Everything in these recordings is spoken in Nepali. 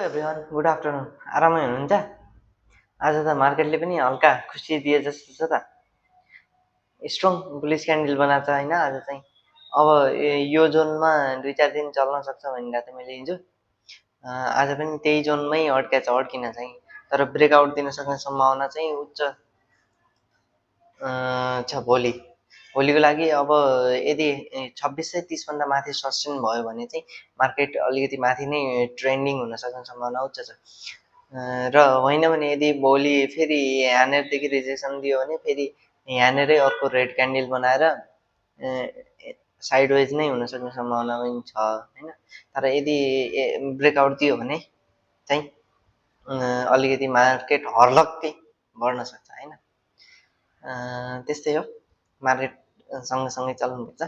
Everyone good afternoon. आरामै हुनुहुन्छ? आज त मार्केटले पनि हल्का खुसी दिए जस्तो छ त। स्ट्रङ बुलिस क्यान्डल बनाएको छ होइन। आज चाहिँ अब यो जोनमा 2-4 दिन चल्न सक्छ भनेर त मैले हिजो आज पनि त्यही जोनमै अड्किन चाहिँ, तर ब्रेकआउट दिन सक्ने सम्भावना चाहिँ उच्च छ भोलिको लागि। अब यदि 2630 भन्दा माथि सस्टेन भयो भने चाहिँ मार्केट अलिकति माथि नै ट्रेन्डिङ हुन सक्ने सम्भावना उच्च छ। र होइन भने यदि भोलि फेरि यहाँनिरदेखि रिजेक्सन दियो भने फेरि यहाँनिरै अर्को रेड क्यान्डल बनाएर साइडवेज नै हुन सक्ने सम्भावना पनि छ होइन। तर यदि ब्रेकआउट दियो भने चाहिँ अलिकति मार्केट हर्लक्कै बढ्न सक्छ होइन। त्यस्तै हो, मार्केट सँगसँगै चल्नुपर्छ।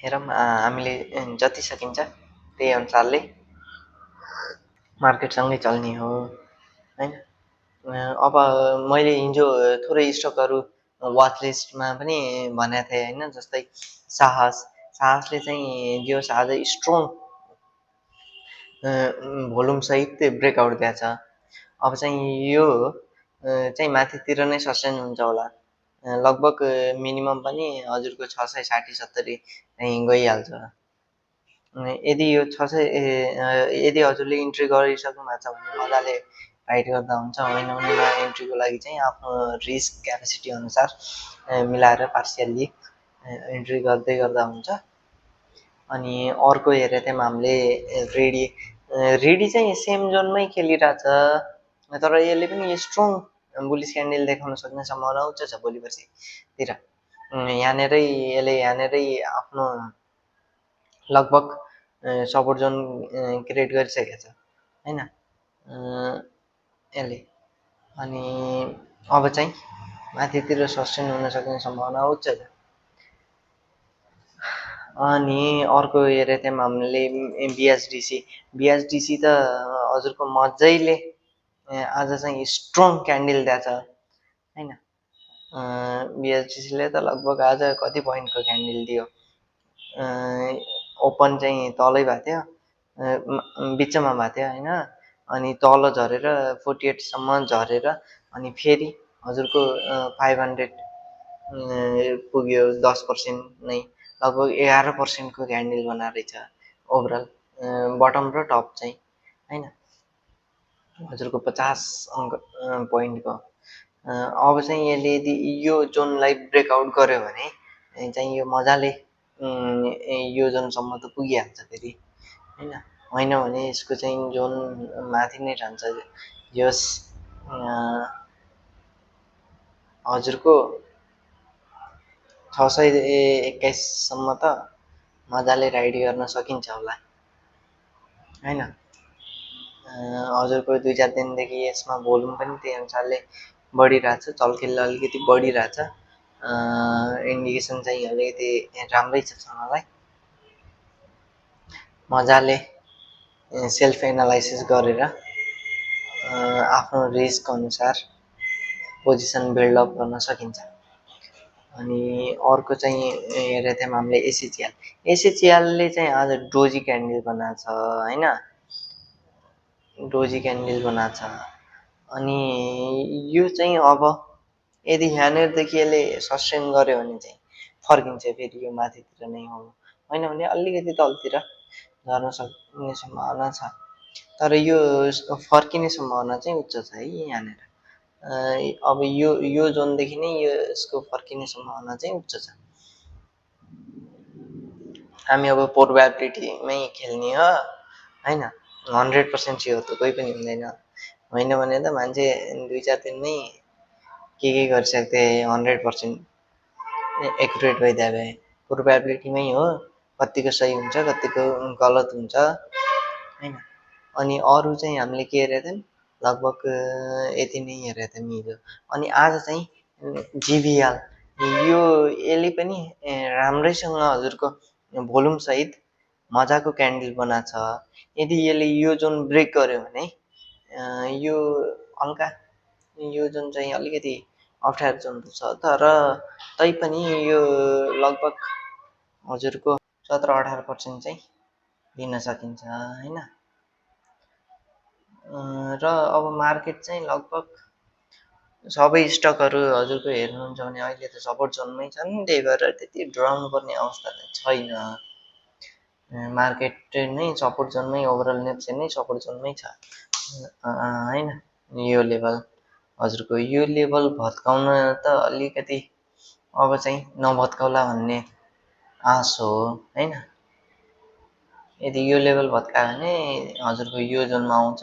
हेरौँ हामीले जति सकिन्छ त्यही अनुसारले मार्केटसँगै चल्ने हो होइन। अब मैले हिजो थोरै स्टकहरू वाच लिस्टमा पनि भनेको थिएँ होइन। जस्तै साहसले चाहिँ जो आज स्ट्रङ भोल्युम सहित ब्रेकआउट दिएको छ। अब चाहिँ यो चाहिँ माथितिर नै सस्टेन हुन्छ होला। लगभग मिनिमम पनि हजुरको 660-70 गइहाल्छ। यदि यो 600 यदि हजुरले इन्ट्री गरिसक्नु भएको छ भने मजाले राइड गर्दा हुन्छ। होइन भने इन्ट्रीको लागि चाहिँ आफ्नो रिस्क क्यापेसिटी अनुसार मिलाएर पार्सियल्ली इन्ट्री गर्दै गर्दा हुन्छ। अनि अर्को हेरेको थियौँ हामीले रेडी चाहिँ सेम जोनमै खेलिरहेछ, तर यसले पनि स्ट्रङ बुलिस क्यान्डल देखाउन सक्ने सम्भावना उच्च छ भोलि पर्सितिर। यहाँनिरै आफ्नो लगभग सपोर्ट जोन क्रिएट गरिसकेको छ होइन यसले। अनि अब चाहिँ माथितिर सस्टेन हुन सक्ने सम्भावना उच्च छ। अनि अर्को हेरेको थियौँ हामीले बिएसडिसी त हजुरको मजाले आज चाहिँ स्ट्रङ क्यान्डल दिएको छ होइन। बिएसडिसीले त लगभग आज कति पोइन्टको क्यान्डल दियो। ओपन चाहिँ तलै भएको थियो, बिचमा भएको थियो होइन। अनि तल झरेर 48सम्म झरेर अनि फेरि हजुरको 500 पुग्यो। 10% नै लगभग 11%को क्यान्डल बनाएको रहेछ ओभरअल, बटम र टप चाहिँ होइन। हजुरको 50 पोइन्टको। अब चाहिँ यसले यदि यो जोनलाई ब्रेकआउट गर्यो भने चाहिँ यो मजाले यो जोनसम्म त पुगिहाल्छ फेरि होइन भने यसको चाहिँ जोन माथि नै रहन्छ। यस हजुरको 621सम्म त मजाले राइड गर्न सकिन्छ होला होइन। हजुरको 2-4 दिनदेखि यसमा भोल्युम पनि त्यही अनुसारले बढिरहेछ, चलखेल अलिकति बढिरहेछ। इन्डिकेसन चाहिँ अलिकति राम्रै छ मलाई। मजाले सेल्फ एनालाइसिस गरेर आफ्नो रिस्क अनुसार पोजिसन बिल्डअप गर्न सकिन्छ। अनि अर्को चाहिँ हेरेको थियौँ हामीले एसएचएलले चाहिँ आज डोजी क्यान्डल बनाएको छ होइन। डोजी क्यान्डल बनाएको छ अनि यो चाहिँ अब यदि यहाँनिरदेखि यसले सस्टेन गर्यो भने चाहिँ फर्किन्छ फेरि यो माथितिर नै हो। होइन भने अलिकति तलतिर झर्न सक्ने सम्भावना छ, तर यो फर्किने सम्भावना चाहिँ उच्च छ है यहाँनिर। अब यो जोनदेखि नै यसको फर्किने सम्भावना चाहिँ उच्च छ। हामी अब प्रोबेबिलिटीमै खेल्ने हो होइन। 100% स्योर त कोही पनि हुँदैन। होइन भने त मान्छे 2-4 दिनमै के गरिसक्थे 100% एकुरेट भइदिए भए। प्रोबेबिलिटीमै हो, कतिको सही हुन्छ कतिको गलत हुन्छ होइन। अनि अरू चाहिँ हामीले के हेरेको थियौँ, लगभग यति नै हेरेको थियौँ हिजो। अनि आज चाहिँ जिभिएल यसले पनि राम्रैसँग हजुरको भोल्युम सहित मजाको क्यान्डल बनाएको छ। यदि यसले यो जोन ब्रेक गर्यो भने यो हल्का यो जोन चाहिँ अलिकति अप्ठ्यारो जोन छ, तर तैपनि यो लगभग हजुरको 17-18% चाहिँ दिन सकिन्छ होइन। र अब मार्केट चाहिँ लगभग सबै स्टकहरू हजुरको हेर्नुहुन्छ भने अहिले त सपोर्ट जोनमै छन्, त्यही भएर त्यति डराउनु पर्ने अवस्था त छैन। मार्केट नै सपोर्ट जोनमै, ओभरअल नेप्से नै सपोर्ट जोनमै छ होइन। यो लेभल हजुरको यो लेभल भत्काउन त अलिकति अब चाहिँ नभत्काउला भन्ने आश हो होइन। यदि यो लेभल भत्कायो भने हजुरको यो जोनमा आउँछ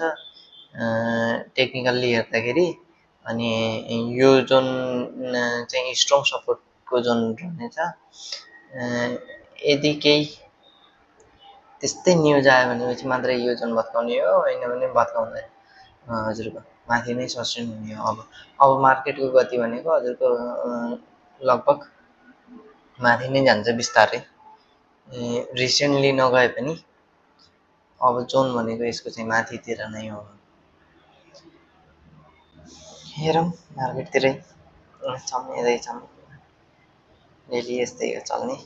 टेक्निकल्ली हेर्दाखेरि, अनि यो जोन चाहिँ स्ट्रङ सपोर्टको जोन रहनेछ। यदि केही त्यस्तै न्युज आयो भनेपछि मात्रै यो जोन भत्काउने हो, होइन भने भत्काउँदैन हजुरको, माथि नै सस्टेन हुने हो। अब मार्केटको गति भनेको हजुरको लगभग माथि नै जान्छ बिस्तारै, रिसेन्टली नगए पनि अब जोन भनेको यसको चाहिँ माथितिर नै हो। हेरौँ मार्केटतिरै छौँ, यतै छौँ, डेली यस्तै हो चल्ने।